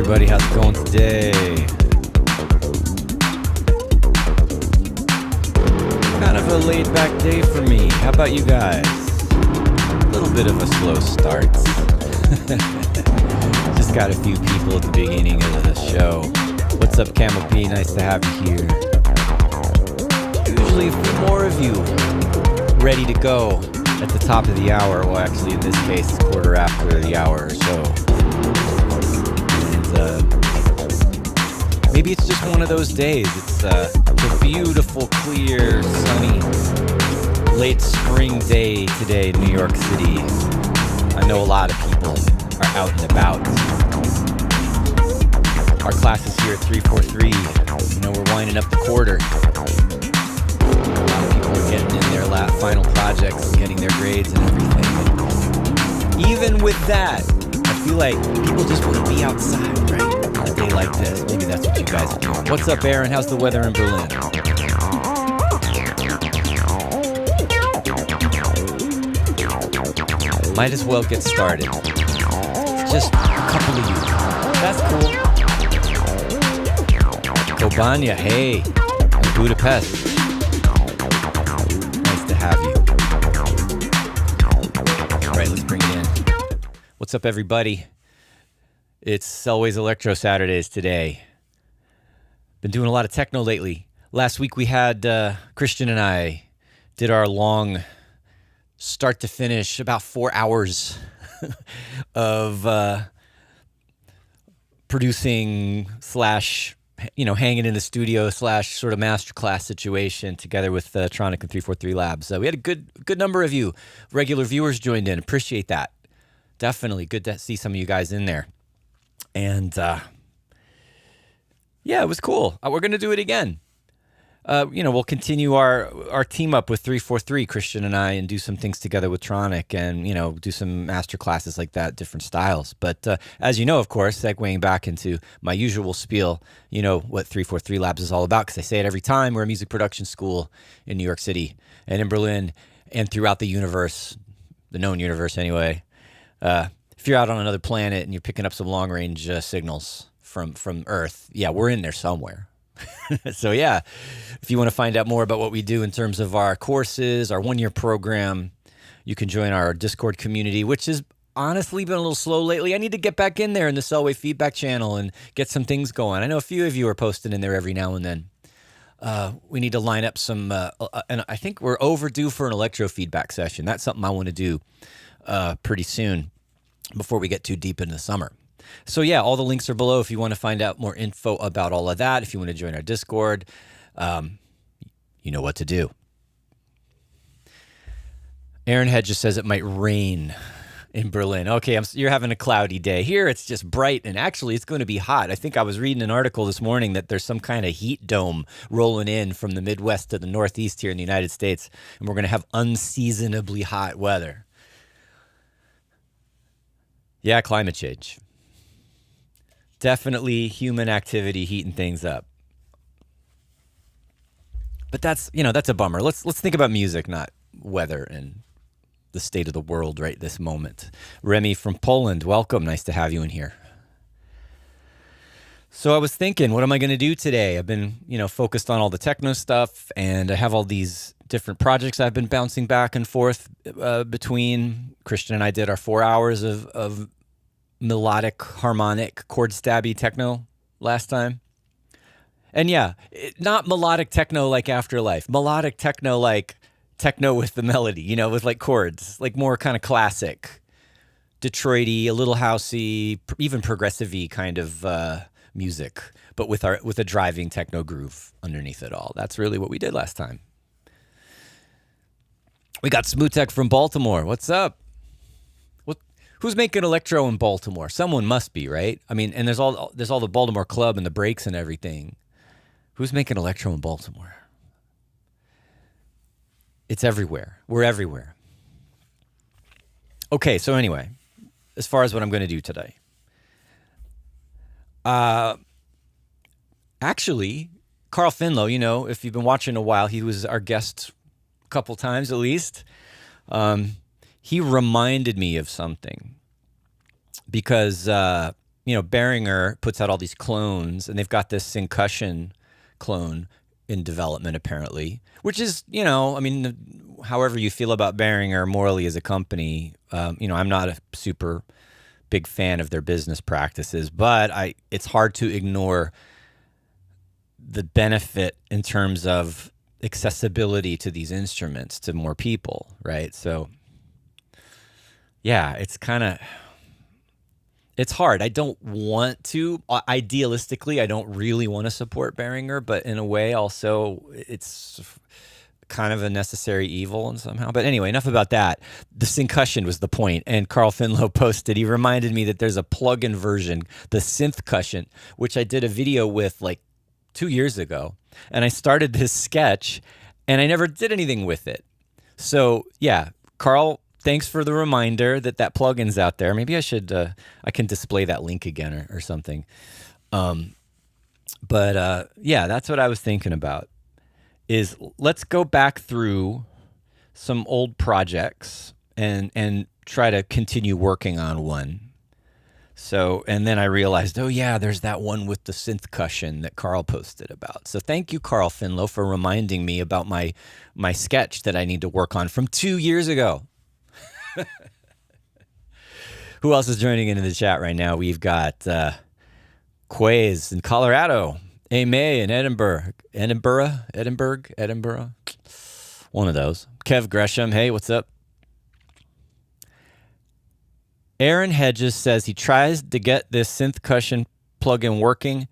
everybody. How's it going today? Kind of a laid-back day for me. How about you guys? A little bit of a slow start. Just got a few people at the beginning of the show. What's up, Camel P? Nice to have you here. Usually a few more of you ready to go at the top of the hour. Well, actually, in this case, it's quarter after the hour or so. And maybe it's just one of those days. It's a beautiful, clear, sunny, late spring day today in New York City. I know a lot of people are out and about. Our class is here at 343. You know, we're winding up the quarter. A lot of people are getting in their final projects and getting their grades and everything. And even with that, I feel like people just want to be outside, right? On a day like this. Maybe that's what you guys are doing. What's up, Aaron? How's the weather in Berlin? Might as well get started. Just a couple of you. That's cool. Kobania, hey. Budapest. Nice to have you. All right, let's bring it in. What's up, everybody? It's Selway's Electro Saturdays today. Been doing a lot of techno lately. Last week we had Christian and I did our long start to finish, about 4 hours of producing slash, hanging in the studio slash sort of masterclass situation together with Tronic and 343 Labs. We had a good number of you, regular viewers, joined in. Appreciate that. Definitely good to see some of you guys in there. And yeah, it was cool. We're going to do it again. We'll continue our team up with 343, Christian and I, and do some things together with Tronic and, do some master classes like that, different styles. But as you know, of course, segueing back into my usual spiel, what 343 Labs is all about, because I say it every time. We're a music production school in New York City and in Berlin and throughout the universe, the known universe anyway. If you're out on another planet and you're picking up some long-range signals from Earth, yeah, we're in there somewhere. So yeah, if you want to find out more about what we do in terms of our courses, our 1-year program, you can join our Discord community, which has honestly been a little slow lately. I need to get back in there in the Selway feedback channel and get some things going. I know a few of you are posting in there every now and then. We need to line up some, and I think we're overdue for an Electro feedback session. That's something I want to do pretty soon before we get too deep into the summer. So yeah, all the links are below if you want to find out more info about all of that. If you want to join our Discord, you know what to do. Aaron Head just says it might rain in Berlin. Okay, you're having a cloudy day. Here it's just bright, and actually it's going to be hot. I think I was reading an article this morning that there's some kind of heat dome rolling in from the Midwest to the Northeast here in the United States, and we're going to have unseasonably hot weather. Yeah, climate change. Definitely human activity heating things up. But that's a bummer. Let's think about music, not weather and the state of the world right this moment. Remy from Poland, welcome. Nice to have you in here. So I was thinking, what am I going to do today? I've been, focused on all the techno stuff, and I have all these different projects I've been bouncing back and forth between. Christian and I did our 4 hours of melodic, harmonic, chord stabby techno last time. And yeah, not melodic techno like Afterlife. Melodic techno like techno with the melody, with like chords, like more kind of classic, Detroity, a little housey, even progressive-y kind of music, but with a driving techno groove underneath it all. That's really what we did last time. We got Smutek from Baltimore. What's up? Who's making electro in Baltimore? Someone must be, right? I mean, and there's all the Baltimore Club and the breaks and everything. Who's making electro in Baltimore? It's everywhere. We're everywhere. Okay, so anyway, as far as what I'm going to do today. Actually, Carl Finlow, if you've been watching a while, he was our guest a couple times at least. He reminded me of something because, Behringer puts out all these clones, and they've got this Syncussion clone in development apparently, which is, however you feel about Behringer morally as a company, I'm not a super big fan of their business practices, but it's hard to ignore the benefit in terms of accessibility to these instruments to more people, right? So yeah, it's hard. I don't want to, idealistically, I don't really want to support Behringer, but in a way also it's kind of a necessary evil and somehow. But anyway, enough about that. The Syncussion was the point, and Carl Finlow posted, he reminded me that there's a plug-in version, the Synthcussion, which I did a video with like 2 years ago, and I started this sketch, and I never did anything with it. So yeah, Carl, thanks for the reminder that plugin's out there. Maybe I should, I can display that link again or something. But yeah, that's what I was thinking about, is let's go back through some old projects and try to continue working on one. So, and then I realized, oh yeah, there's that one with the Synthcussion that Carl posted about. So thank you, Carl Finlow, for reminding me about my sketch that I need to work on from 2 years ago. Who else is joining into the chat right now? We've got Quays in Colorado. A May in Edinburgh. One of those. Kev Gresham, hey, what's up? Aaron Hedges says he tries to get this synth cushion plugin working,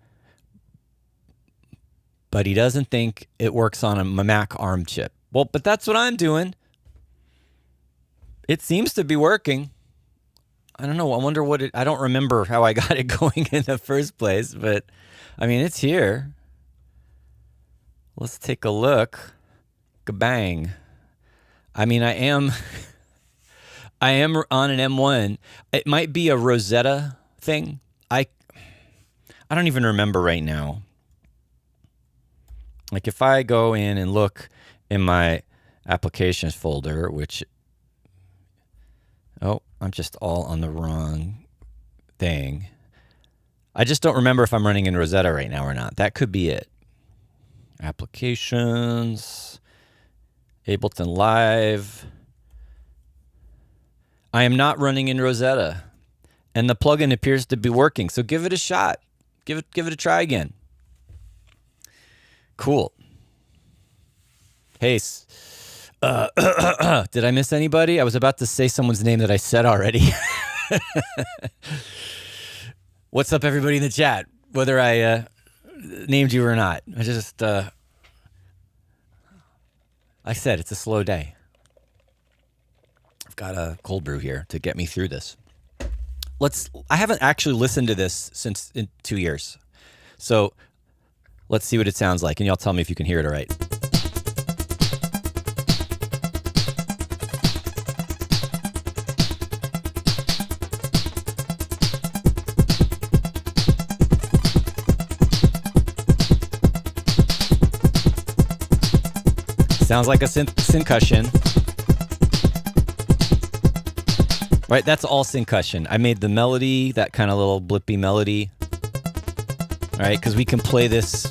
but he doesn't think it works on a Mac ARM chip. Well, but that's what I'm doing. It seems to be working. I don't know. I wonder what I don't remember how I got it going in the first place, but I mean, it's here. Let's take a look. Kabang. I mean, I am on an M1. It might be a Rosetta thing. I don't even remember right now. Like if I go in and look in my applications folder, which, I'm just all on the wrong thing. I just don't remember if I'm running in Rosetta right now or not. That could be it. Applications, Ableton Live. I am not running in Rosetta, and the plugin appears to be working. So give it a shot. Give it a try again. Cool. Hey, did I miss anybody? I was about to say someone's name that I said already. What's up, everybody in the chat? Whether I named you or not, I just I said it's a slow day. I've got a cold brew here to get me through this. I haven't actually listened to this since in 2 years. So let's see what it sounds like, and y'all tell me if you can hear it all right. Sounds like a syncussion. Right, that's all syncussion. I made the melody, that kind of little blippy melody. All right, because we can play this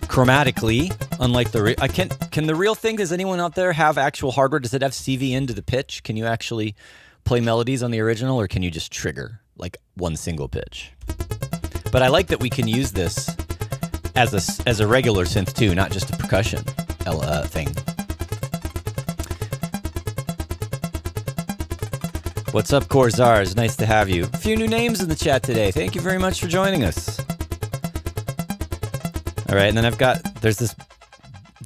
chromatically, unlike the can the real thing, does anyone out there have actual hardware? Does it have CV into the pitch? Can you actually play melodies on the original, or can you just trigger like one single pitch? But I like that we can use this as a regular synth too, not just a percussion thing. What's up, Corzars? Nice to have you. A few new names in the chat today. Thank you very much for joining us. All right, and then there's this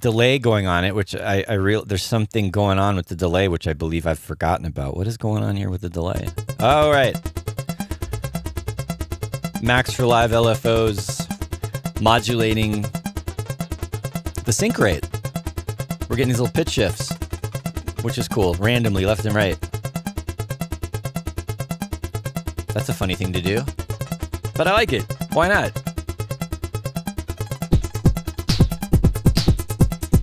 delay going on it, which there's something going on with the delay, which I believe I've forgotten about. What is going on here with the delay? All right. Max for Live LFOs modulating the sync rate. We're getting these little pitch shifts, which is cool, randomly left and right. That's a funny thing to do, but I like it. Why not?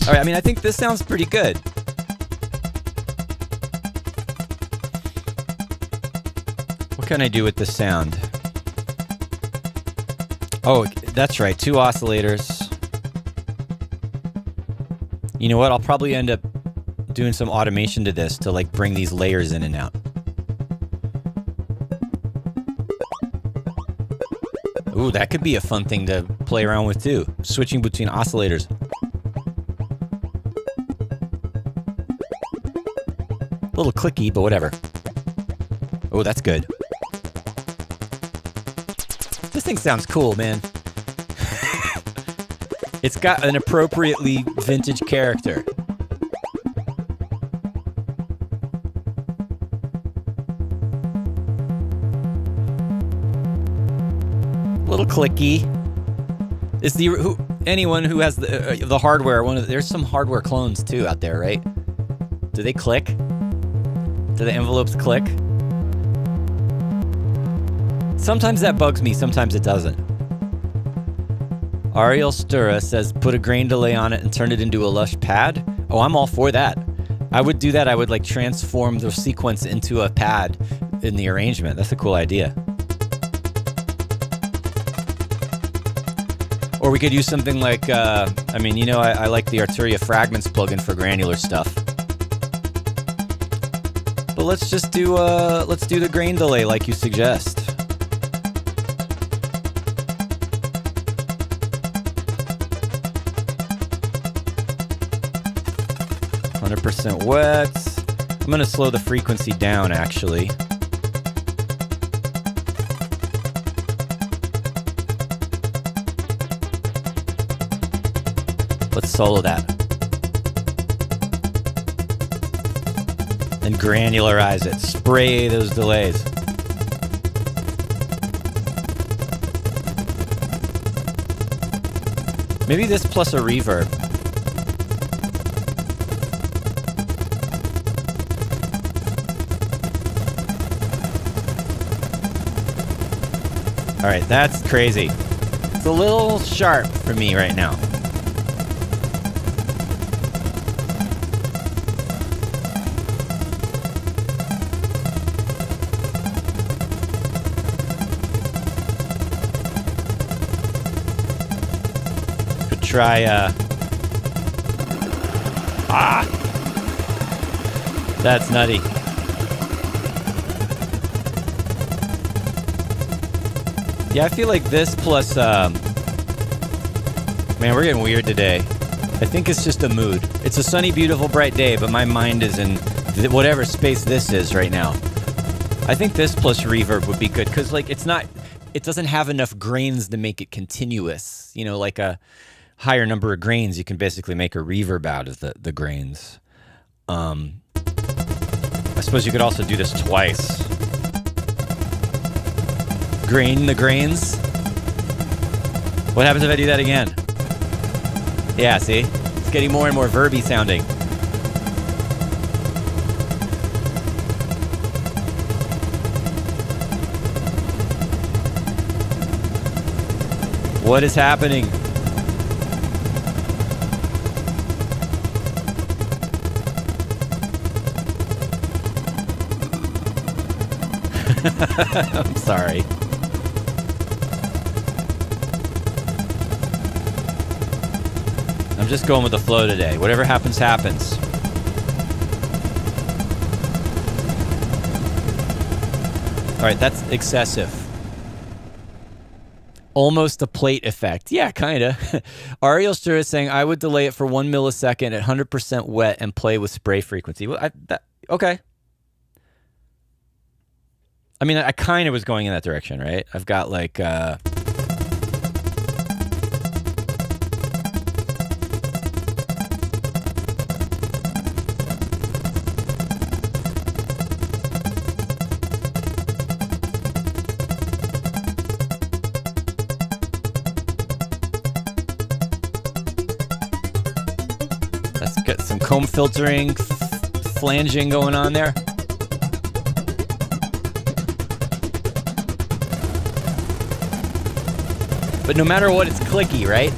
All right, I mean, I think this sounds pretty good. What can I do with this sound? Oh, that's right, 2 oscillators. You know what? I'll probably end up doing some automation to this to like bring these layers in and out. Ooh, that could be a fun thing to play around with too. Switching between oscillators. A little clicky, but whatever. Oh, that's good. This thing sounds cool, man. It's got an appropriately vintage character. Little clicky. Is anyone who has the hardware? There's some hardware clones too out there, right? Do they click? Do the envelopes click? Sometimes that bugs me. Sometimes it doesn't. Ariel Stura says, put a grain delay on it and turn it into a lush pad. Oh, I'm all for that. I would do that. I would like transform the sequence into a pad in the arrangement. That's a cool idea. Or we could use something like, I like the Arturia Fragments plugin for granular stuff. But let's just do the grain delay like you suggest. 100% wet. I'm going to slow the frequency down, actually. Let's solo that. And granularize it. Spray those delays. Maybe this plus a reverb. All right, that's crazy. It's a little sharp for me right now. Try that's nutty. Yeah, I feel like this plus man, we're getting weird today. I think it's just a mood. It's a sunny, beautiful, bright day, but my mind is in whatever space this is right now. I think this plus reverb would be good because like it doesn't have enough grains to make it continuous, you know, like a higher number of grains, you can basically make a reverb out of the grains. I suppose you could also do this twice. Grain the grains. What happens if I do that again? Yeah, see? It's getting more and more verby sounding. What is happening? I'm sorry. I'm just going with the flow today. Whatever happens, happens. All right, that's excessive. Almost a plate effect. Yeah, kind of. Ariel Stur is saying, I would delay it for 1 millisecond at 100% wet and play with spray frequency. Well, okay. I mean, I kind of was going in that direction, right? I've got like... let's get some comb filtering, flanging going on there. But no matter what, it's clicky, right?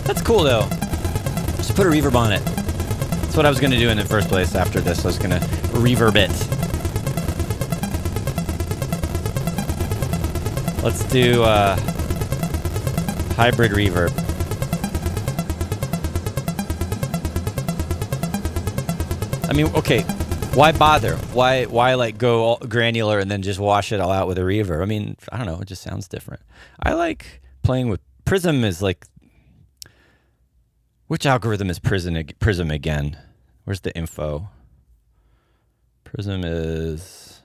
That's cool, though. Just put a reverb on it. That's what I was going to do in the first place after this. I was going to reverb it. Let's do hybrid reverb. I mean, okay, why bother? Why like go all granular and then just wash it all out with a reverb? I mean, I don't know, it just sounds different. I like playing with Prism. Is like, which algorithm is Prism again? Where's the info? Prism is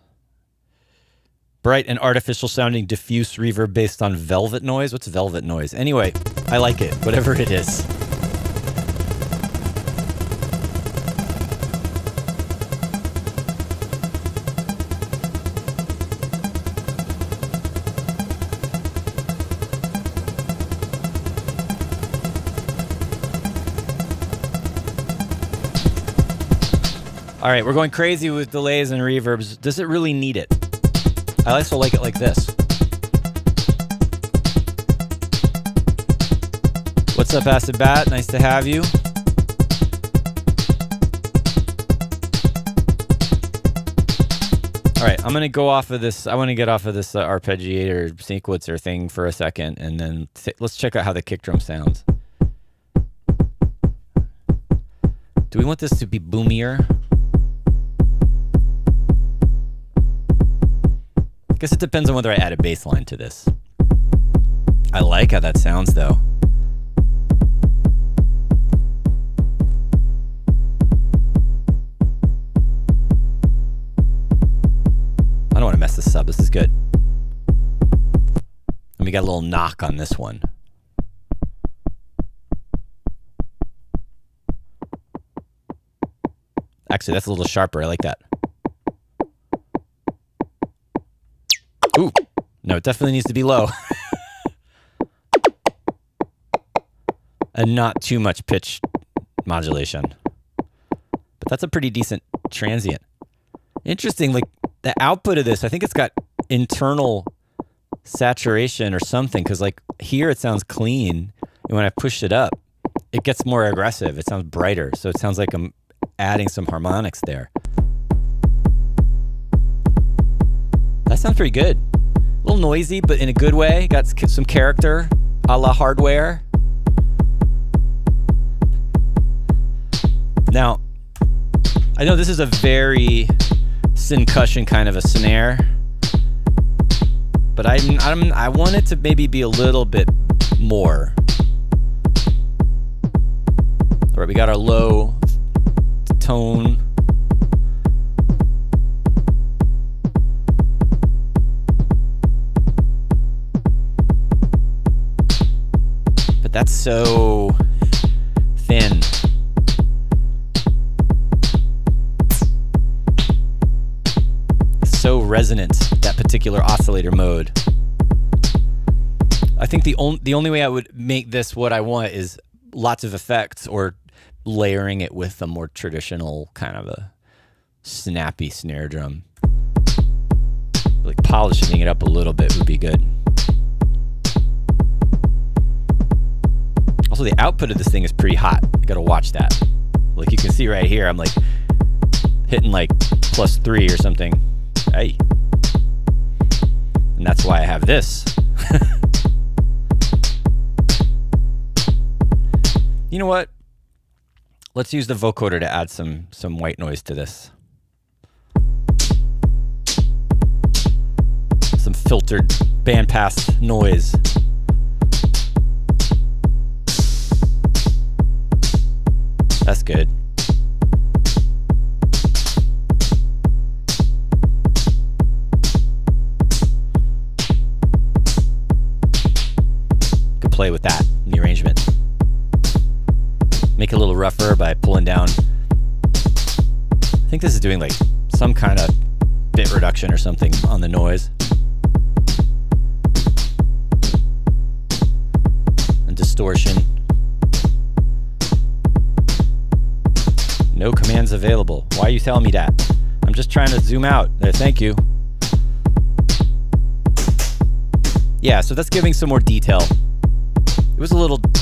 bright and artificial sounding diffuse reverb based on velvet noise. What's velvet noise? Anyway, I like it, whatever it is. All right, we're going crazy with delays and reverbs. Does it really need it? I also like it like this. What's up, Acid Bat? Nice to have you. All right, I'm gonna go off of this. I want to get off of this arpeggiator sequencer thing for a second, and then let's check out how the kick drum sounds. Do we want this to be boomier? Guess it depends on whether I add a bass line to this. I like how that sounds though. I don't want to mess this up. This is good. And we got a little knock on this one. Actually, that's a little sharper. I like that. Ooh. No, it definitely needs to be low. And not too much pitch modulation. But that's a pretty decent transient. Interesting, like the output of this, I think it's got internal saturation or something, because like here it sounds clean, and when I push it up, it gets more aggressive. It sounds brighter. So it sounds like I'm adding some harmonics there. That sounds pretty good. A little noisy, but in a good way. Got some character, a la Hardware. Now, I know this is a very syncussion kind of a snare, but I want it to maybe be a little bit more. All right, we got our low tone. But that's so thin. So resonant, that particular oscillator mode. I think the only way I would make this what I want is lots of effects, or layering it with a more traditional kind of a snappy snare drum. Like polishing it up a little bit would be good. Also, the output of this thing is pretty hot. You gotta watch that. Like you can see right here, I'm like hitting like +3 or something. Hey. And that's why I have this. You know what? Let's use the vocoder to add some white noise to this. Some filtered bandpass noise. That's good. Could play with that in the arrangement. Make it a little rougher by pulling down. I think this is doing like some kind of bit reduction or something on the noise. And distortion. No commands available. Why are you telling me that? I'm just trying to zoom out. There, thank you. Yeah, so that's giving some more detail. It was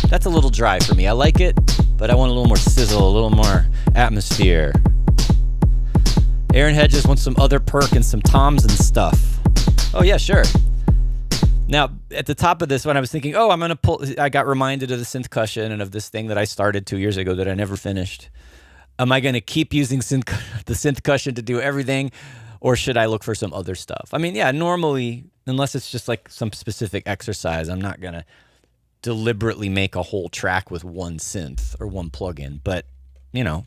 that's a little dry for me. I like it, but I want a little more sizzle, a little more atmosphere. Aaron Hedges wants some other perk and some toms and stuff. Oh yeah, sure. Now, at the top of this one, I was thinking, oh, I got reminded of the synth-cushion and of this thing that I started 2 years ago that I never finished. Am I going to keep using the synth-cushion to do everything, or should I look for some other stuff? I mean, yeah, normally, unless it's just like some specific exercise, I'm not going to deliberately make a whole track with one synth or one plugin, but you know.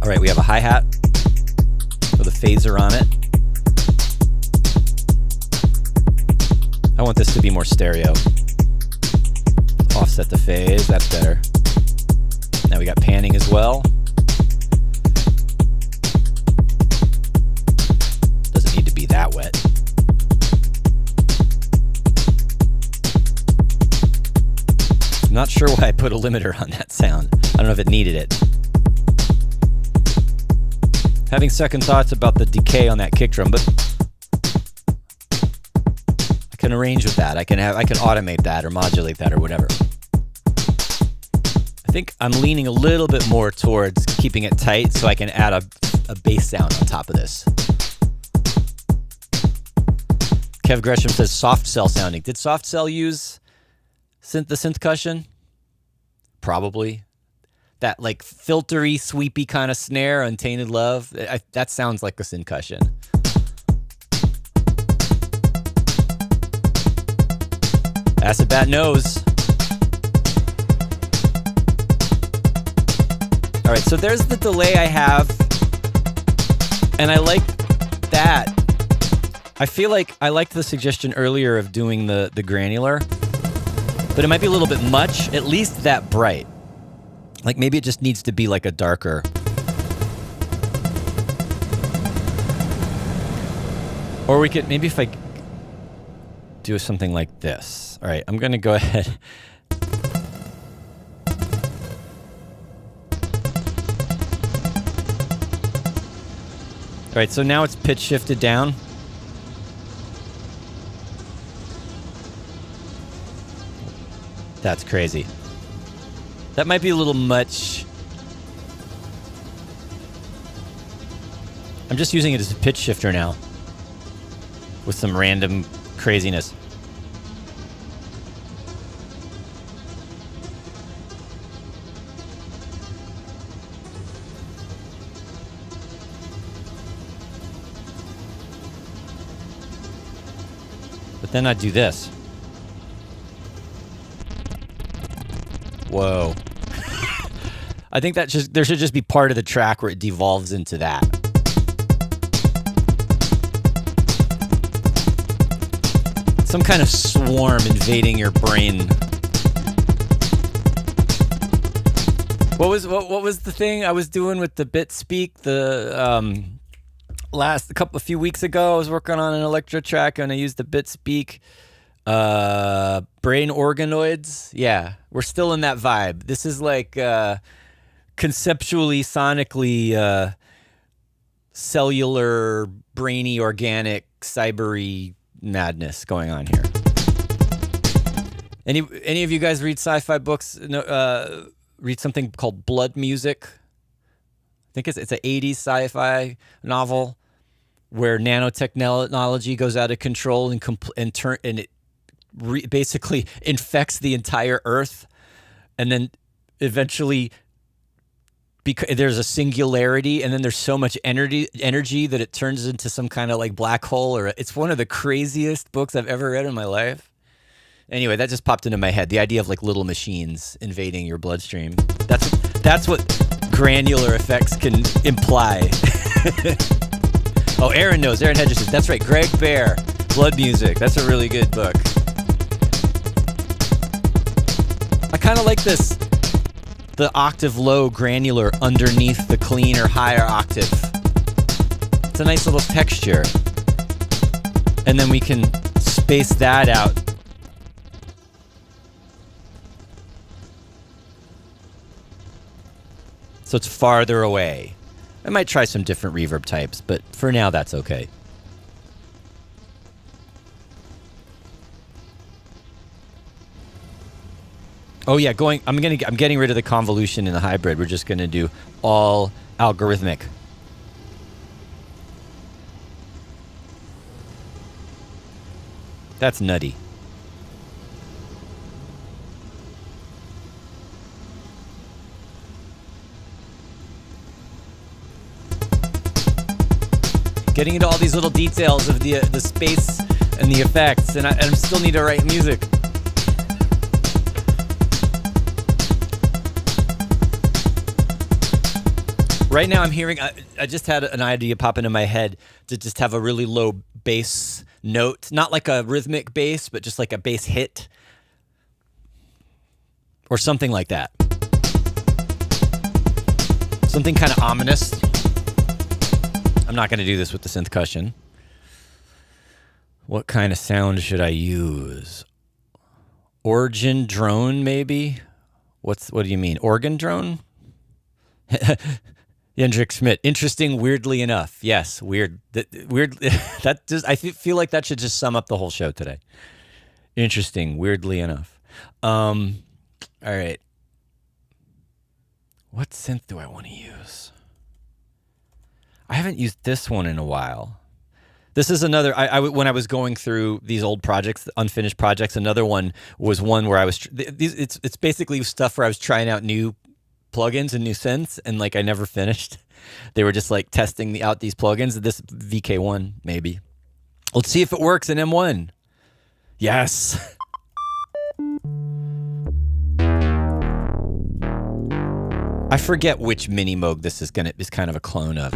All right, we have a hi-hat with a phaser on it. I want this to be more stereo. Offset the phase, that's better. Now we got panning as well. Doesn't need to be that wet. I'm not sure why I put a limiter on that sound. I don't know if it needed it. Having second thoughts about the decay on that kick drum, but I can arrange with that. I can automate that or modulate that or whatever. I think I'm leaning a little bit more towards keeping it tight so I can add a bass sound on top of this. Kev Gresham says soft cell sounding. Did soft cell use the synth cushion? Probably. that like filtery, sweepy kind of snare, Untainted Love. That sounds like a syncussion. Acid Bat knows. All right, so there's the delay I have, and I like that. I feel like I liked the suggestion earlier of doing the granular, but it might be a little bit much, at least that bright. Like maybe it just needs to be like a darker. Or we could, maybe if I do something like this. All right, I'm going to go ahead. All right, so now it's pitch shifted down. That's crazy. That might be a little much. I'm just using it as a pitch shifter now with some random craziness. But then I do this. Whoa. I think that there should just be part of the track where it devolves into that. Some kind of swarm invading your brain. What was the thing I was doing with the bit speak? The a few weeks ago, I was working on an Electro track and I used the bit speak. Brain organoids. Yeah, we're still in that vibe. This is like conceptually, sonically, cellular, brainy, organic, cybery madness going on here. Any of you guys read sci-fi books? Read something called Blood Music? I think it's an 80s sci-fi novel where nanotechnology goes out of control and it basically infects the entire Earth, and then eventually there's a singularity, and then there's so much energy that it turns into some kind of like black hole. Or it's one of the craziest books I've ever read in my life. Anyway, that just popped into my head. The idea of like little machines invading your bloodstream. That's what granular effects can imply. Oh, Aaron knows. Aaron Hedges says, that's right. Greg Bear, Blood Music. That's a really good book. I kind of like this. The octave low granular underneath the clean or higher octave. It's a nice little texture. And then we can space that out. So it's farther away. I might try some different reverb types, but for now that's okay. Oh yeah, I'm getting rid of the convolution in the hybrid. We're just gonna do all algorithmic. That's nutty. Getting into all these little details of the space and the effects, and I still need to write music. Right now I'm hearing, I just had an idea pop into my head to just have a really low bass note. Not like a rhythmic bass, but just like a bass hit. Or something like that. Something kind of ominous. I'm not going to do this with the synth cushion. What kind of sound should I use? Origin drone, maybe? What do you mean? Organ drone? Jendrik Schmidt. Interesting, weirdly enough. Yes, weird. That just, I feel like that should just sum up the whole show today. Interesting, weirdly enough. All right. What synth do I want to use? I haven't used this one in a while. This is another, when I was going through these old projects, unfinished projects, another one was one where I was, it's basically stuff where I was trying out new plugins and new synths, and like I never finished. They were just like testing out these plugins. This VK1 maybe. Let's see if it works in M1. Yes. I forget which mini Moog this is kind of a clone of.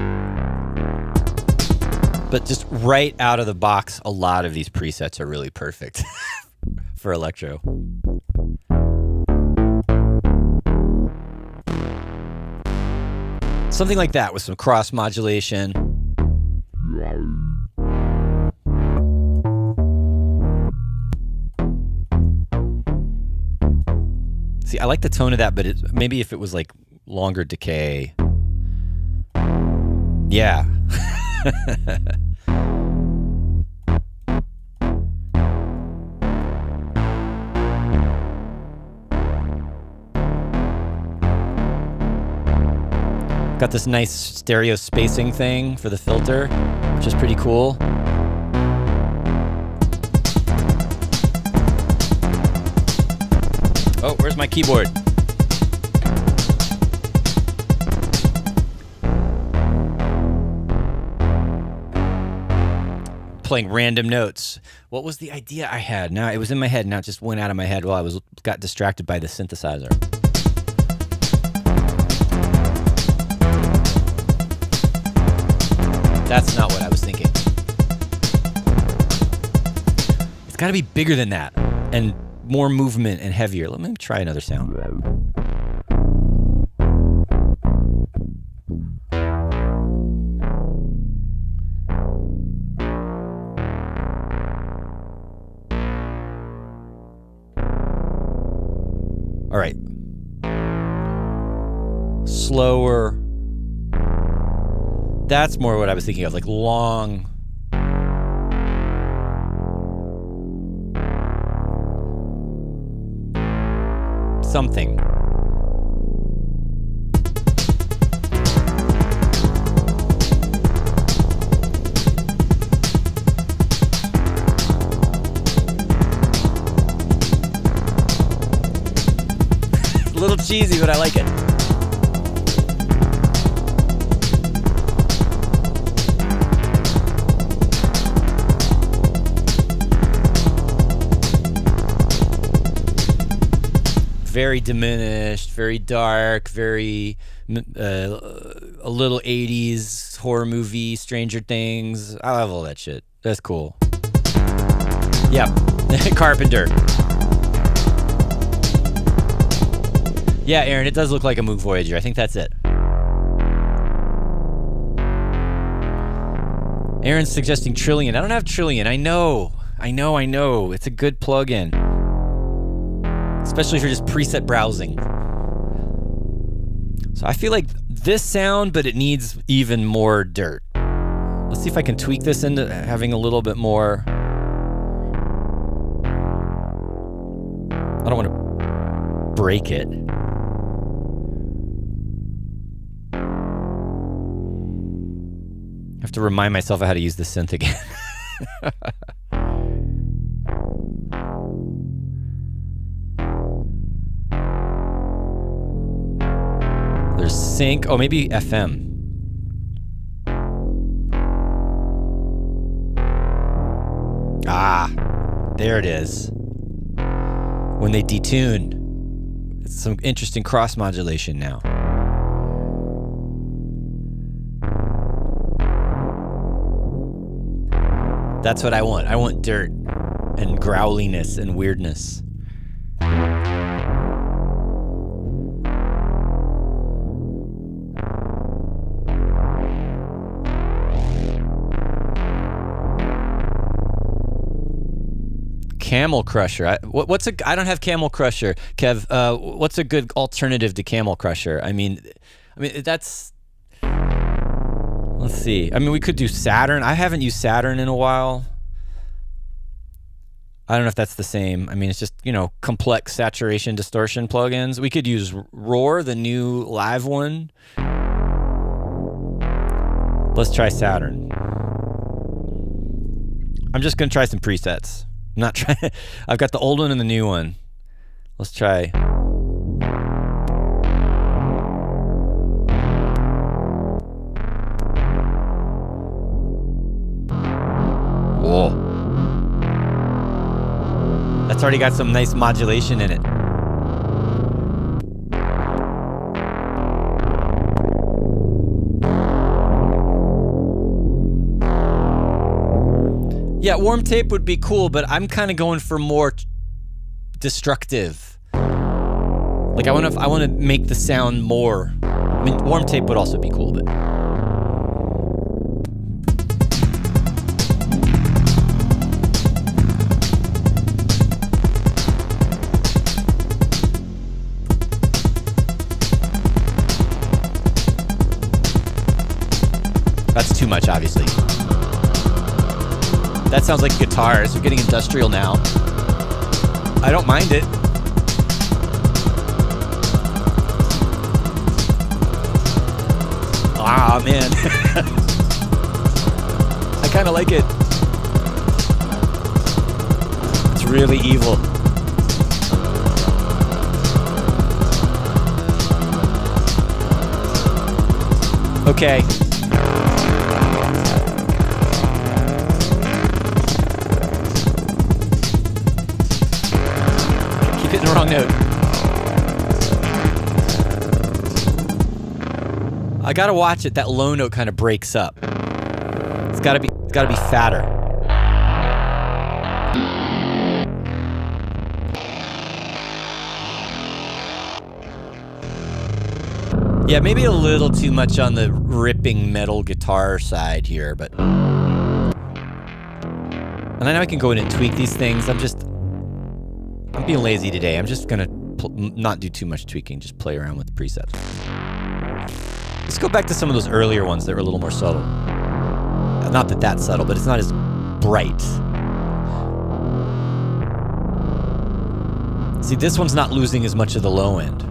But just right out of the box, a lot of these presets are really perfect for electro. Something like that with some cross modulation. See, I like the tone of that, but maybe if it was like longer decay. Yeah. Got this nice stereo spacing thing for the filter, which is pretty cool. Oh, where's my keyboard? Playing random notes. What was the idea I had? Now it was in my head. Now it just went out of my head while I got distracted by the synthesizer. That's not what I was thinking. It's got to be bigger than that and more movement and heavier. Let me try another sound. All right. Slower. That's more what I was thinking of, like long. Something. A little cheesy, but I like it. Very diminished, very dark, very a little 80s horror movie, Stranger Things. I love all that shit. That's cool. Yep. Carpenter. Yeah, Aaron, it does look like a Moog Voyager. I think that's it. Aaron's suggesting Trillion. I don't have Trillion. I know. It's a good plugin. Especially for just preset browsing. So I feel like this sound, but it needs even more dirt. Let's see if I can tweak this into having a little bit more. I don't want to break it. I have to remind myself of how to use the synth again. There's sync. Oh, maybe FM. Ah, there it is. When they detune, it's some interesting cross modulation now. That's what I want. I want dirt and growliness and weirdness. Camel Crusher. I don't have Camel Crusher, Kev. What's a good alternative to Camel Crusher? I mean that's. Let's see. I mean, we could do Saturn. I haven't used Saturn in a while. I don't know if that's the same. I mean, it's just, complex saturation distortion plugins. We could use Roar, the new live one. Let's try Saturn. I'm just going to try some presets. I'm not trying. I've got the old one and the new one. Let's try. That's already got some nice modulation in it. Yeah, warm tape would be cool, but I'm kind of going for more destructive. Like I want to make the sound more. I mean, warm tape would also be cool, but that's too much, obviously. That sounds like guitars. We're getting industrial now. I don't mind it. Ah, man. I kind of like it. It's really evil. Okay. Hitting the wrong note. I gotta watch it. That low note kind of breaks up. It's gotta be fatter. Yeah, maybe a little too much on the ripping metal guitar side here, but and I know I can go in and tweak these things. I'm being lazy today. I'm just gonna not do too much tweaking, just play around with the presets. Let's go back to some of those earlier ones that were a little more subtle. Not that that's subtle, but it's not as bright. See, this one's not losing as much of the low end.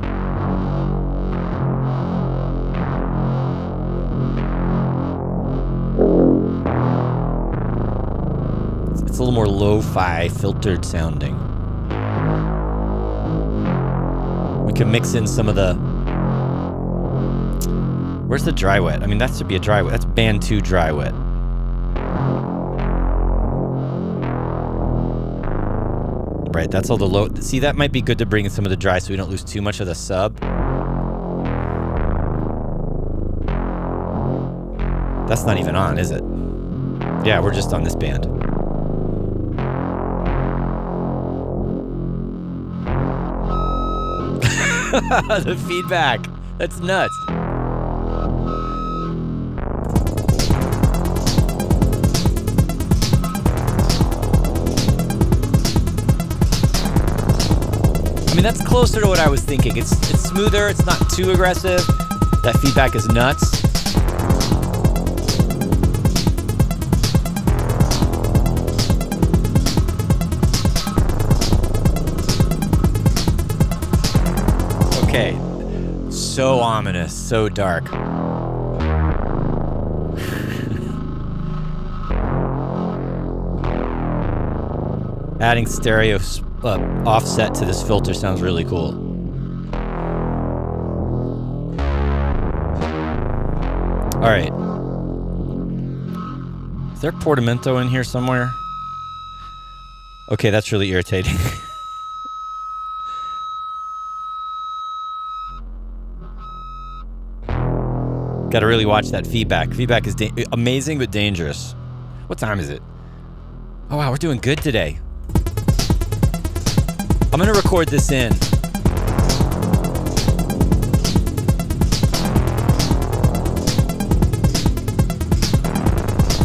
It's a little more lo-fi, filtered sounding. We can mix in some of the... Where's the dry wet? I mean, that should be a dry wet. That's band 2 dry wet. Right, that's all the low... See, that might be good to bring in some of the dry so we don't lose too much of the sub. That's not even on, is it? Yeah, we're just on this band. The feedback. That's nuts. I mean, that's closer to what I was thinking. It's smoother. It's not too aggressive. That feedback is nuts. Okay, so ominous, so dark. Adding stereo offset to this filter sounds really cool. All right. Is there portamento in here somewhere? Okay, that's really irritating. Got to really watch that feedback. Feedback is amazing but dangerous. What time is it? Oh wow, we're doing good today. I'm gonna record this in.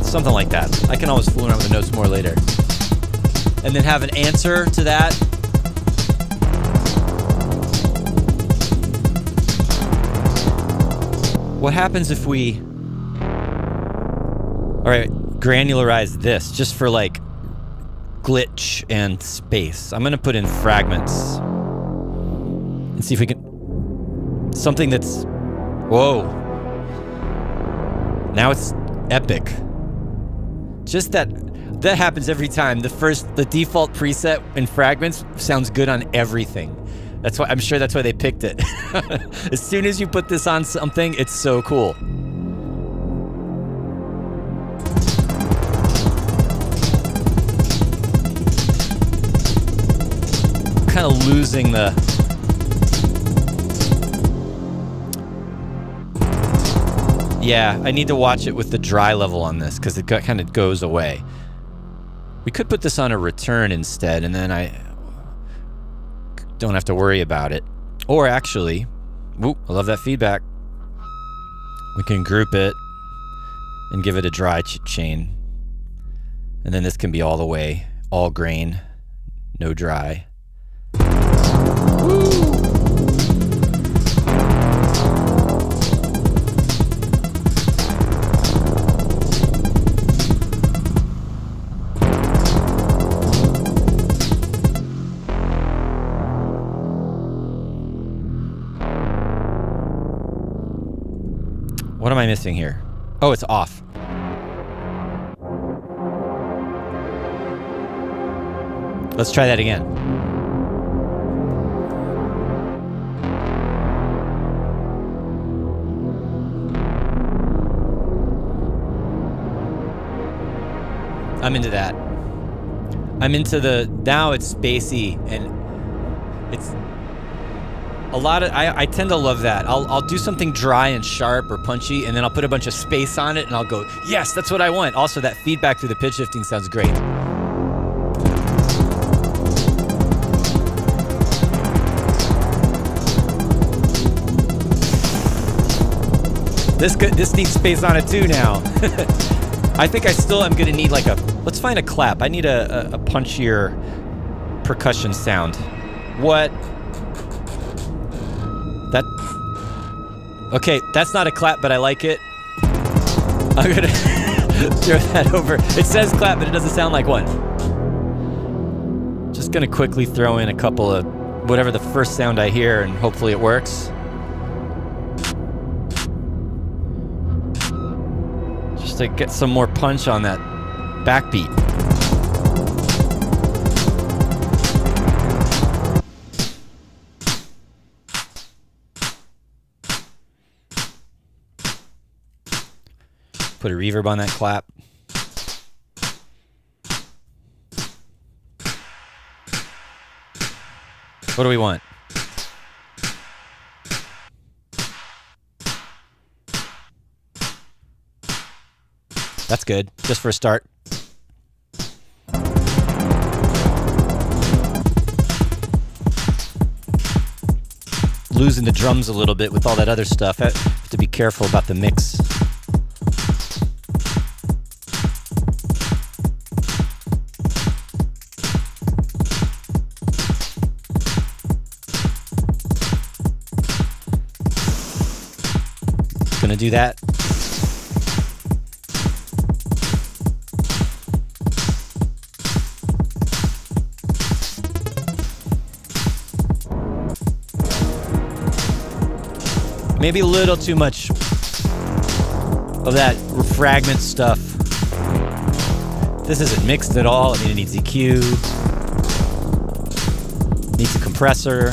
Something like that. I can always fool around with the notes more later. And then have an answer to that. What happens if we... Alright, granularize this just for like glitch and space. I'm gonna put in fragments and see if we can... Something that's... Whoa. Now it's epic. Just that happens every time. The default preset in fragments sounds good on everything. That's why I'm sure that's why they picked it. As soon as you put this on something, it's so cool. kind of losing the... Yeah, I need to watch it with the dry level on this because it kind of goes away. We could put this on a return instead, and then I don't have to worry about it. Or actually, ooh, I love that feedback. We can group it and give it a dry chain. And then this can be all the way, all grain, no dry. Woo! What am I missing here? Oh, it's off. Let's try that again. I'm into that. I'm into the, now it's spacey and it's a lot of, I tend to love that. I'll do something dry and sharp or punchy, and then I'll put a bunch of space on it, and I'll go, yes, that's what I want. Also, that feedback through the pitch shifting sounds great. This needs space on it too now. I think I still am gonna need like a, let's find a clap. I need a punchier percussion sound. What? That, okay, that's not a clap, but I like it. I'm gonna throw that over. It says clap, but it doesn't sound like one. Just gonna quickly throw in a couple of whatever the first sound I hear, and hopefully it works. Just to get some more punch on that backbeat. Put a reverb on that clap. What do we want? That's good, just for a start. Losing the drums a little bit with all that other stuff. I have to be careful about the mix. Gonna do that. Maybe a little too much of that fragment stuff. This isn't mixed at all. I mean, it needs EQ. Needs a compressor.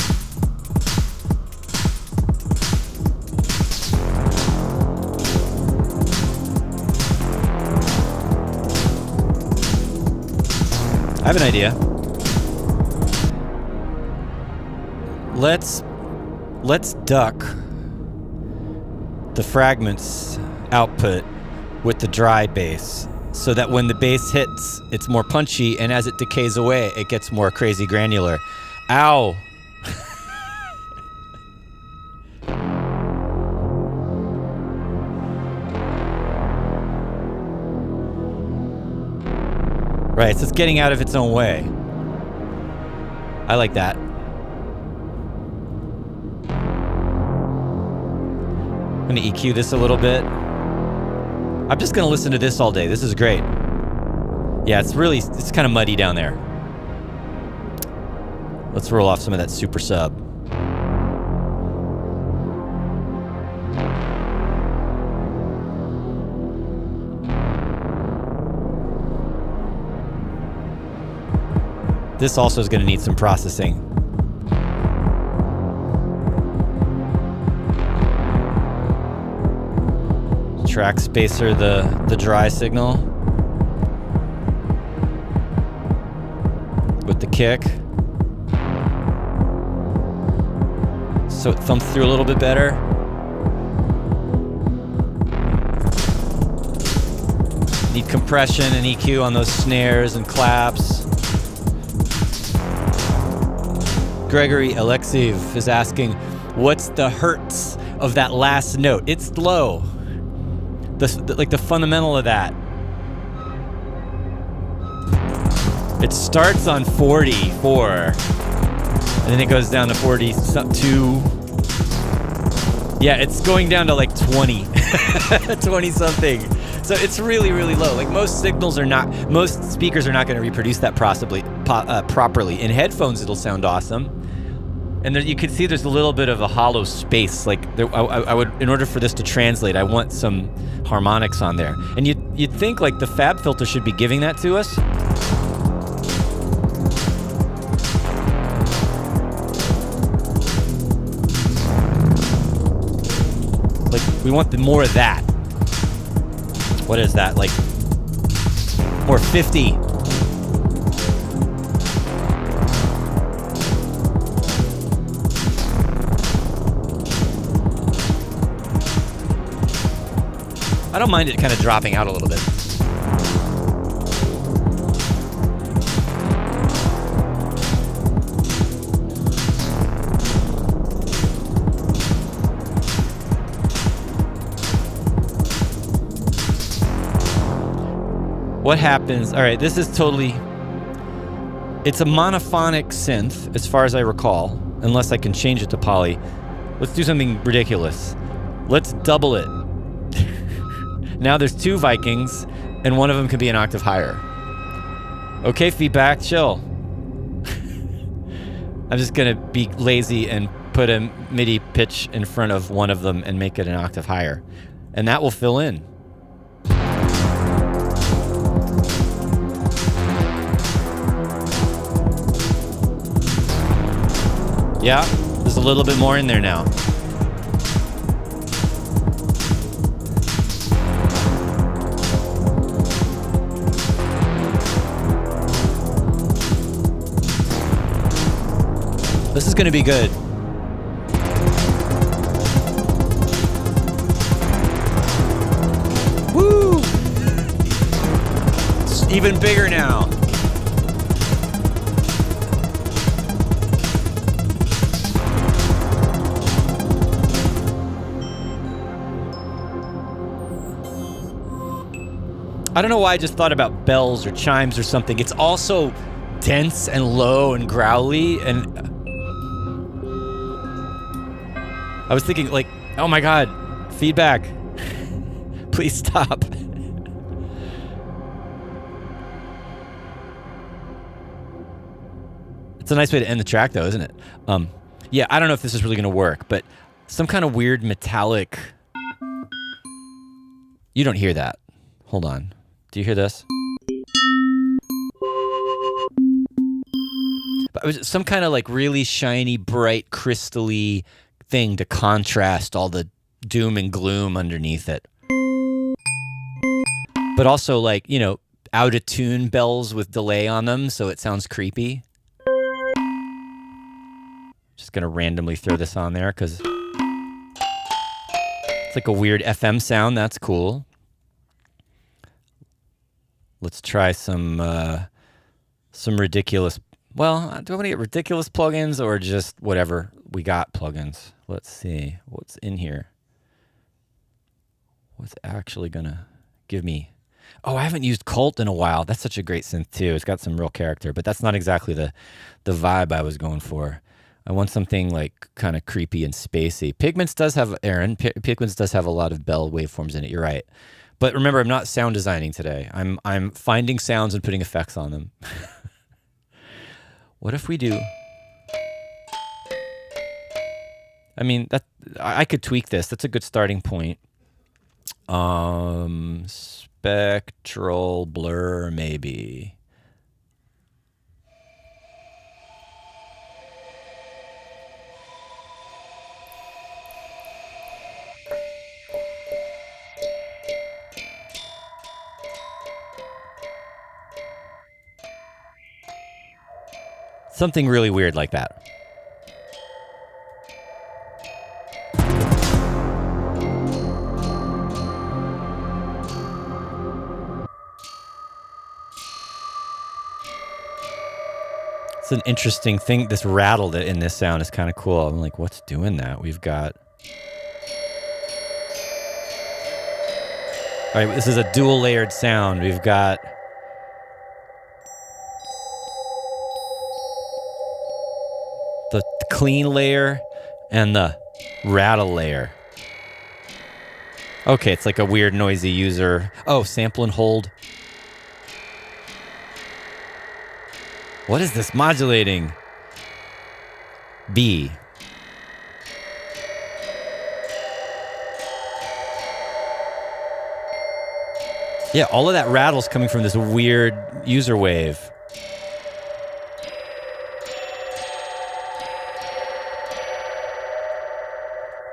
I have an idea. Let's duck the fragments output with the dry bass so that when the bass hits, it's more punchy, and as it decays away, it gets more crazy granular. Ow! Right, so it's getting out of its own way. I like that. I'm gonna EQ this a little bit. I'm just gonna listen to this all day. This is great. Yeah, it's kind of muddy down there. Let's roll off some of that super sub. This also is gonna need some processing. Track spacer, the dry signal with the kick. so it thumps through a little bit better. Need compression and EQ on those snares and claps. Gregory Alexiev is asking, what's the hertz of that last note? It's low. Like the fundamental of that. It starts on 44, and then it goes down to 42. Yeah, it's going down to like 20, 20 something. So it's really, really low. Like most speakers are not going to reproduce that properly. In headphones, it'll sound awesome. And there, you can see there's a little bit of a hollow space. Like I would, in order for this to translate, I want some harmonics on there. And you'd think like the Fab filter should be giving that to us. Like we want more of that. What is that? Like more 50. I don't mind it kind of dropping out a little bit. What happens? All right, this is totally... It's a monophonic synth, as far as I recall, unless I can change it to poly. Let's do something ridiculous. Let's double it. Now there's two Vikings, and one of them can be an octave higher. Okay, feedback, chill. I'm just gonna be lazy and put a MIDI pitch in front of one of them and make it an octave higher. And that will fill in. Yeah, there's a little bit more in there now. This is going to be good. Woo! It's even bigger now. I don't know why I just thought about bells or chimes or something. It's also dense and low and growly, and I was thinking like, oh my God, feedback. Please stop. It's a nice way to end the track though, isn't it? Yeah, I don't know if this is really gonna work, but some kind of weird metallic... You don't hear that. Hold on. Do you hear this? But it was some kind of like really shiny, bright, crystal-y thing to contrast all the doom and gloom underneath it. But also like, you know, out of tune bells with delay on them, so it sounds creepy. Just gonna randomly throw this on there because it's like a weird FM sound. That's cool. Let's try some ridiculous... Well, do I want to get ridiculous plugins or just whatever we got plugins? Let's see. What's in here? What's actually going to give me... Oh, I haven't used Cult in a while. That's such a great synth, too. It's got some real character, but that's not exactly the vibe I was going for. I want something like kind of creepy and spacey. Pigments does have... Aaron, Pigments does have a lot of bell waveforms in it. You're right. But remember, I'm not sound designing today. I'm finding sounds and putting effects on them. What if we do... I mean, I could tweak this. That's a good starting point. Spectral blur, maybe. Something really weird like that. It's an interesting thing. This rattle that in this sound is kind of cool. I'm like, what's doing that? We've got... All right, this is a dual layered sound. We've got... the clean layer and the rattle layer. Okay, it's like a weird noisy user. Oh, sample and hold. What is this modulating? B. Yeah, all of that rattle's coming from this weird user wave.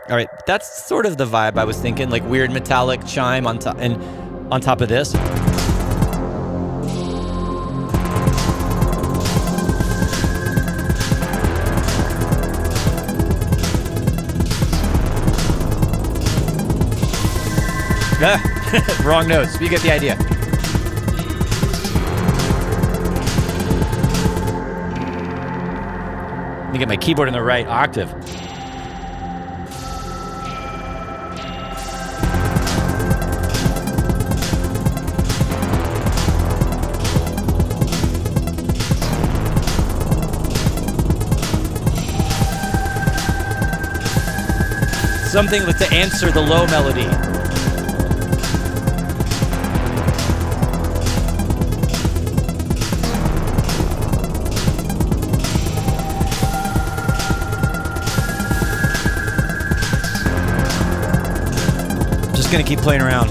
All right, that's sort of the vibe I was thinking, like weird metallic chime on top, and on top of this. Wrong notes. You get the idea. Let me get my keyboard in the right octave. Something to answer the low melody. Just gonna keep playing around.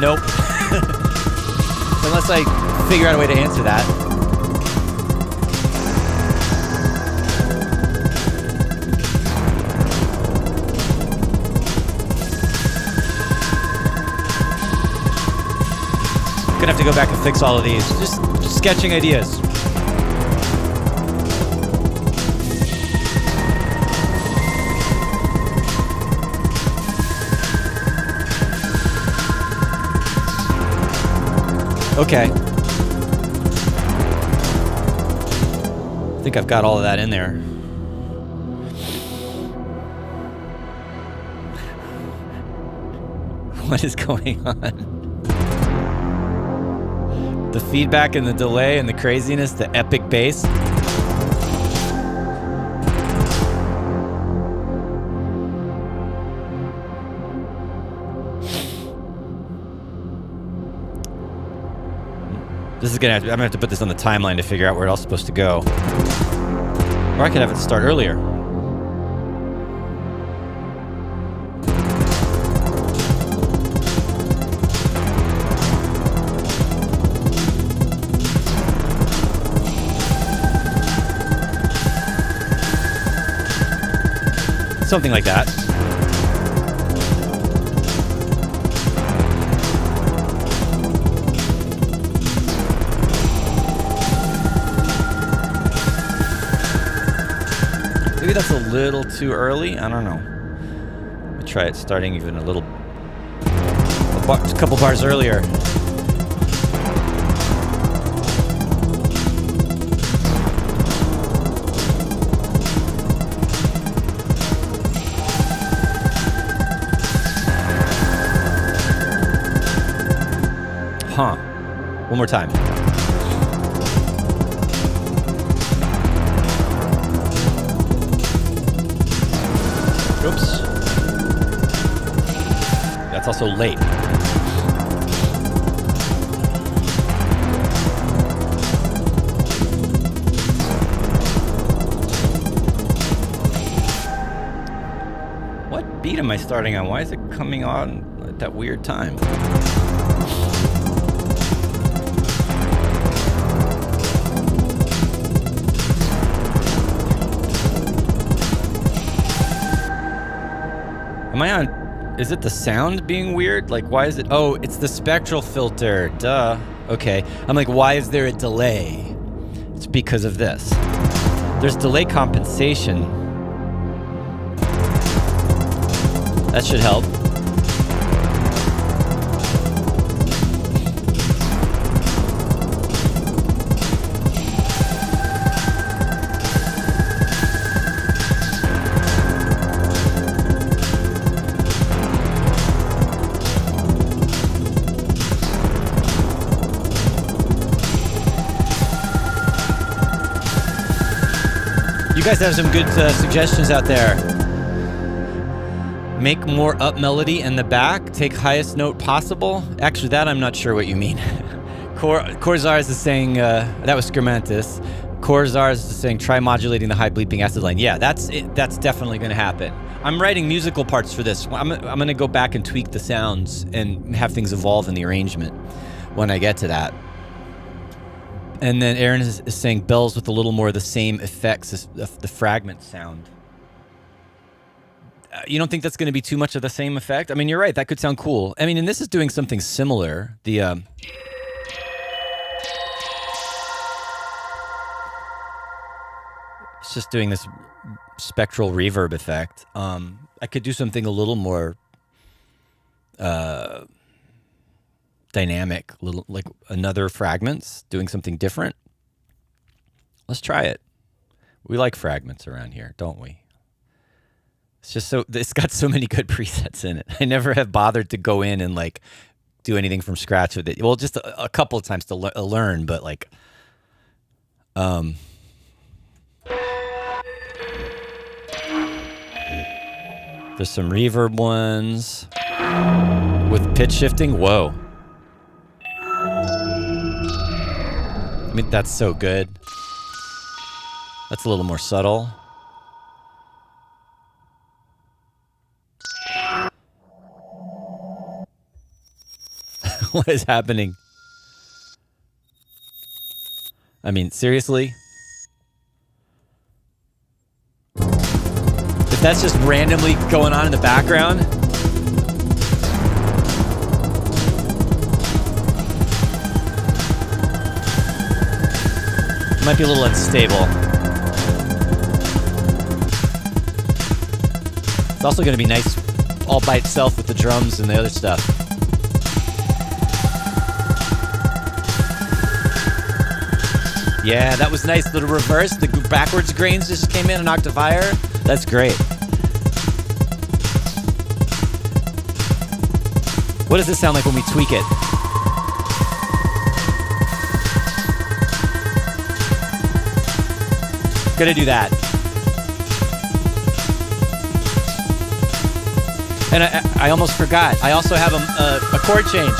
Nope. Unless I figure out a way to answer that. Gonna have to go back and fix all of these. Just sketching ideas. Okay. I think I've got all of that in there. What is going on? The feedback and the delay and the craziness, the epic bass. This is I'm gonna have to put this on the timeline to figure out where it's all supposed to go. Or I could have it start earlier. Something like that. Maybe that's a little too early. I don't know. Let me try it starting even a couple bars earlier. Huh. One more time. Oops. That's also late. What beat am I starting on? Why is it coming on at that weird time? Am I on Is it the sound being weird? Like, why is it? Oh, it's the spectral filter. Duh. Okay. I'm like, why is there a delay? It's because of this. There's delay compensation. That should help. You guys have some good suggestions out there. Make more up melody in the back. Take highest note possible. Actually, that I'm not sure what you mean. Corzars is saying, that was Skermantis. Corzars is saying, try modulating the high bleeping acid line. Yeah, that's definitely going to happen. I'm writing musical parts for this. I'm going to go back and tweak the sounds and have things evolve in the arrangement when I get to that. And then Aaron is saying bells with a little more of the same effects as the fragment sound. You don't think that's going to be too much of the same effect? I mean, you're right. That could sound cool. I mean, and this is doing something similar. It's just doing this spectral reverb effect. I could do something a little more dynamic, little like another fragments, doing something different. Let's try it. We like fragments around here, don't we? It's got so many good presets in it. I never have bothered to go in and like do anything from scratch with it. Well, just a couple of times to learn, but like, there's some reverb ones with pitch shifting. Whoa. I mean, that's so good. That's a little more subtle. What is happening? I mean, seriously? If that's just randomly going on in the background. It might be a little unstable. It's also going to be nice all by itself with the drums and the other stuff. Yeah, that was nice. The reverse, the backwards grains just came in an octave higher. That's great. What does this sound like when we tweak it? Gonna do that. And I almost forgot. I also have a chord change.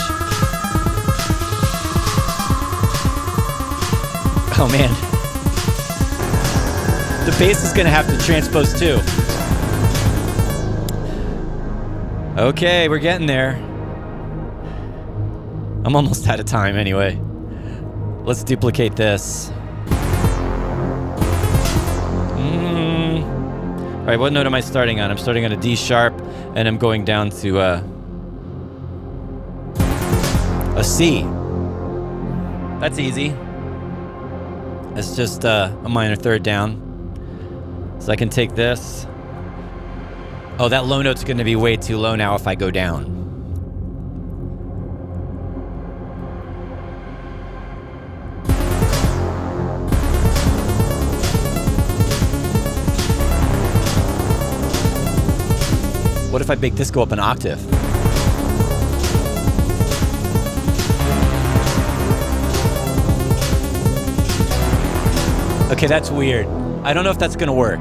Oh man. The bass is gonna have to transpose too. Okay, we're getting there. I'm almost out of time anyway. Let's duplicate this. All right, what note am I starting on? I'm starting on a D sharp, and I'm going down to a C. That's easy. It's just a minor third down. So I can take this. Oh, that low note's going to be way too low now if I go down. What if I make this go up an octave? Okay, that's weird. I don't know if that's gonna work.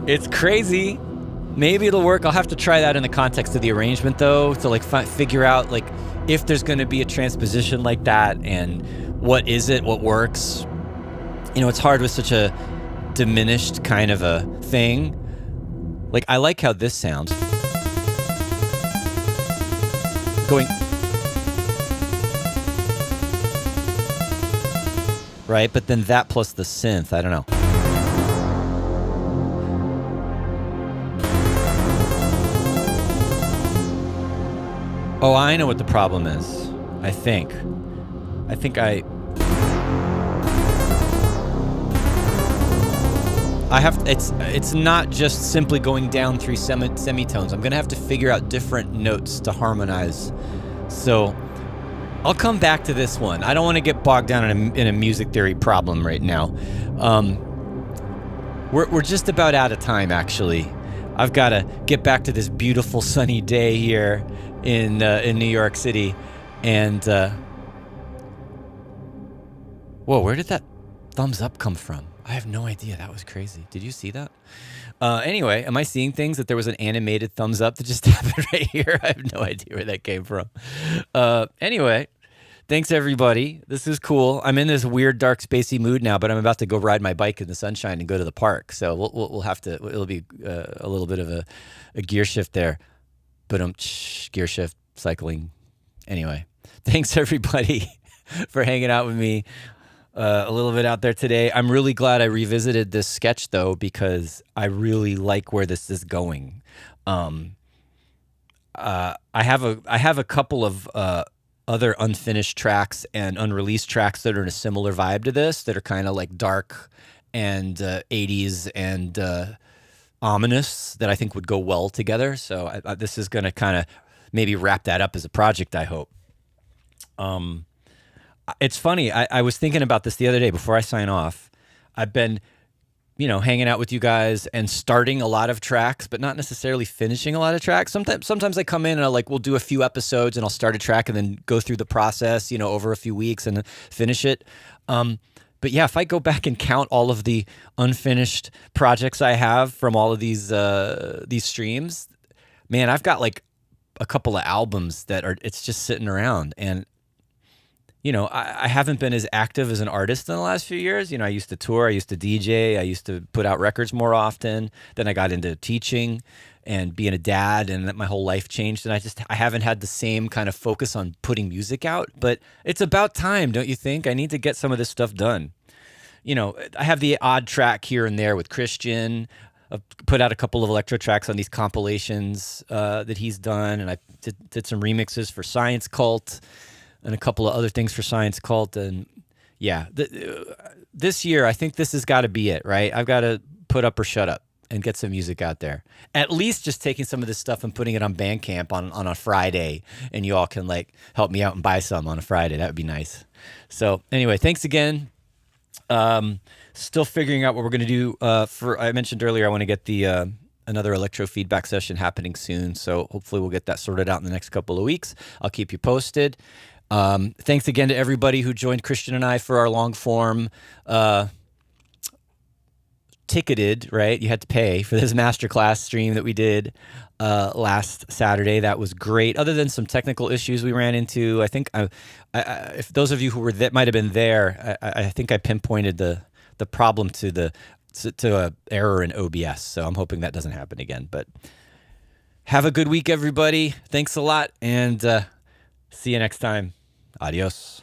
It's crazy. Maybe it'll work. I'll have to try that in the context of the arrangement though, to like figure out like if there's gonna be a transposition like that and what is it, what works. You know, it's hard with such a diminished kind of a thing. Like, I like how this sounds. Going... Right, but then that plus the synth, I don't know. Oh, I know what the problem is. I think I have, it's not just simply going down 3 semitones. I'm gonna have to figure out different notes to harmonize. So I'll come back to this one. I don't want to get bogged down in a music theory problem right now. We're just about out of time, actually. I've got to get back to this beautiful sunny day here in New York City, and whoa, where did that thumbs up come from? I have no idea. That was crazy. Did you see that? Anyway, am I seeing things that there was an animated thumbs up that just happened right here? I have no idea where that came from. Anyway, thanks everybody. This is cool. I'm in this weird dark spacey mood now, but I'm about to go ride my bike in the sunshine and go to the park. So we'll have to. It'll be a little bit of a gear shift there, but gear shift cycling. Anyway, thanks everybody for hanging out with me. A little bit out there today. I'm really glad I revisited this sketch though, because I really like where this is going. I have a couple of other unfinished tracks and unreleased tracks that are in a similar vibe to this, that are kind of like dark and 80s and ominous, that I think would go well together. So this is going to kind of maybe wrap that up as a project, I hope. It's funny. I was thinking about this the other day before I sign off. I've been, hanging out with you guys and starting a lot of tracks, but not necessarily finishing a lot of tracks. Sometimes I come in and we'll do a few episodes and I'll start a track and then go through the process, over a few weeks and finish it. But yeah, if I go back and count all of the unfinished projects I have from all of these streams, man, I've got like a couple of albums that it's just sitting around. And I haven't been as active as an artist in the last few years. I used to tour, I used to DJ, I used to put out records more often. Then I got into teaching and being a dad, and my whole life changed. And I haven't had the same kind of focus on putting music out. But it's about time, don't you think? I need to get some of this stuff done. I have the odd track here and there with Christian. I've put out a couple of electro tracks on these compilations that he's done, and I did some remixes for Science Cult and a couple of other things for Science Cult. And yeah, this year, I think this has got to be it, right? I've got to put up or shut up and get some music out there. At least just taking some of this stuff and putting it on Bandcamp on a Friday, and you all can help me out and buy some on a Friday. That would be nice. So anyway, thanks again. Still figuring out what we're going to do I mentioned earlier, I want to get the another electro feedback session happening soon. So hopefully we'll get that sorted out in the next couple of weeks. I'll keep you posted. Thanks again to everybody who joined Christian and I for our long form, ticketed, right? You had to pay for this masterclass stream that we did, last Saturday. That was great. Other than some technical issues we ran into, I think if those of you who were that might have been there, I think I pinpointed the problem to a error in OBS. So I'm hoping that doesn't happen again, but have a good week, everybody. Thanks a lot. And, see you next time. Adios.